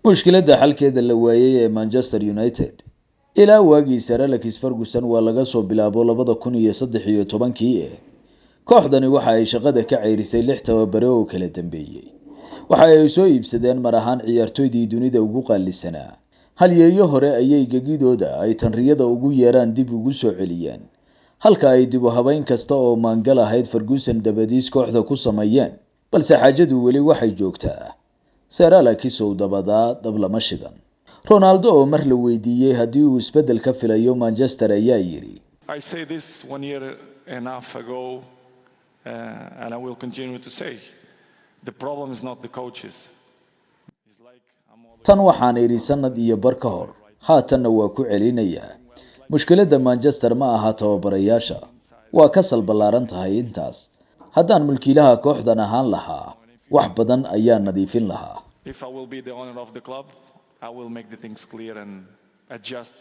mushkiladda xalkeeda la waayay ee Manchester United ilaa waagii Sir Alex Ferguson waa laga soo bilaabo 2013 kooxdani waxa ay shaqada ka ceyrisay 6 tababare oo kala dambeeyay waxa ay soo iibsadeen mar ahaan ciyaartoydii dunida ugu qaalisanaa halyeeyo hore ayay gegidooda ay tanriyada ugu yeeraan dib ugu soo celiyeen halka ay dib u habayn kasta oo maangal ahayd Ferguson dabadiis kooxda ku sameeyeen balse xaajadu weli waxay joogtaa Sir Alex oo dabada dab lama shidan Ronaldo oo mar la weydiiyay hadii uu isbedel ka filayo Manchester ayaa yiri I say this 1 year and a half ago and I will continue to say the problem is not the coaches. Tan waxaan iri sanad iyo bar ka hor haatanna waa ku celinayaa mushkiladda Manchester ma aha tababarayaasha waa ka salbalaaran tahay intaas haddaan mulkiilaha kooxdan ahaan lahaa wax badan ayaa nadiifin lahaa If I will be the owner of the club I will make the things clear and adjust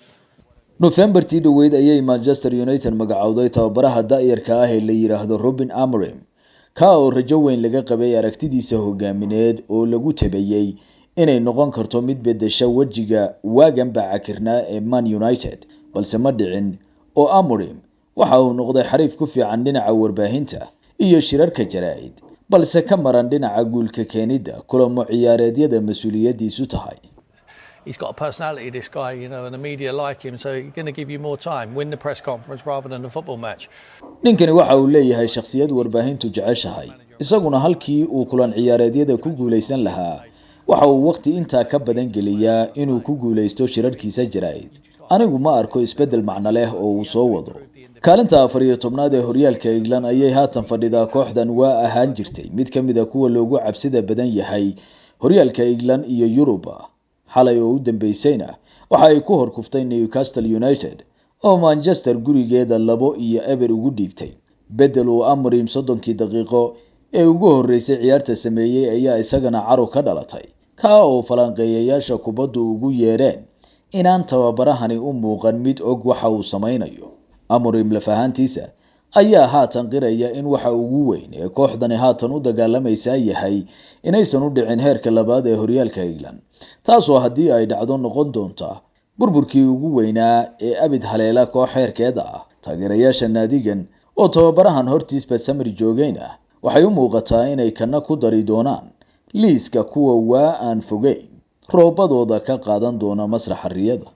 November tii dhaweyd ayay Manchester United magacowday tababaraha daayirka ah ee la yiraahdo Ruben Amorim ka oo rajo weyn laga qabay aragtidiisa hogaamineed oo lagu tabeeyay inay noqon karto mid bedesha wajiga waagan bacakirna ee Man United balse ma dhicin oo Amorim waxa uu noqday xariif ku fiican dhinaca warbaahinta iyo shirarka jaraa'id balse ka maran dhinaca guulka keenida kulamo ciyaareedyada mas'uuliyadiisu tahay He's got a personality, this guy, you know, and the media like him, so he's going to give you more time, win the press conference rather than a football match. Ninkani waxa uu leeyahay shakhsiyad warbaahintu jeceshahay isaguna halkii uu kulan ciyaareedyada ku guuleysan lahaa waxa uu waqti inta ka badan geliyaa inuu ku guuleysto shirarkiisa jaraa'id anigu ma arko isbedel macna leh oo uu soo wado kaalinta 14aad ee horyaalka England ayay haatan fadhidaa kooxdan waa ahaan jirtay mid kamid ah kuwa loogu cabsida badan yahay horyaalka England iyo Europa xalay oo u dambeysayna waxa ay ku horkuftay Newcastle United oo Manchester gurigeeda 2-0 ugu dhiibtay bedel oo Amorim 30 daqiiqo ee ugu horeysay ciyaarta sameeyay ayaa isagana caro ka dhalatay ka oo falanqeeyayaasha kubaddu ugu yeereen inaan tababarahani u muuqan mid og waxa uu sameynayo Amorim la fahantiisa ayaa haatan qiraya in waxa ugu weyn ee kooxdani haatan u dagaalamaysa yahay inaysan u dhicin heerka labaad ee horyaalka England taasoo hadii ay dhacdo noqon doonta burburkii ugu weynaa ee abid haleela koox heerkeeda ah taageerayaasha naadigan oo tababarahan hortiisba samir joogayna waxay u muuqataa inay kana ku dari doonaan liiska kuwa waa aan fogeyn roobadooda ka qaadan doona masraxa riyada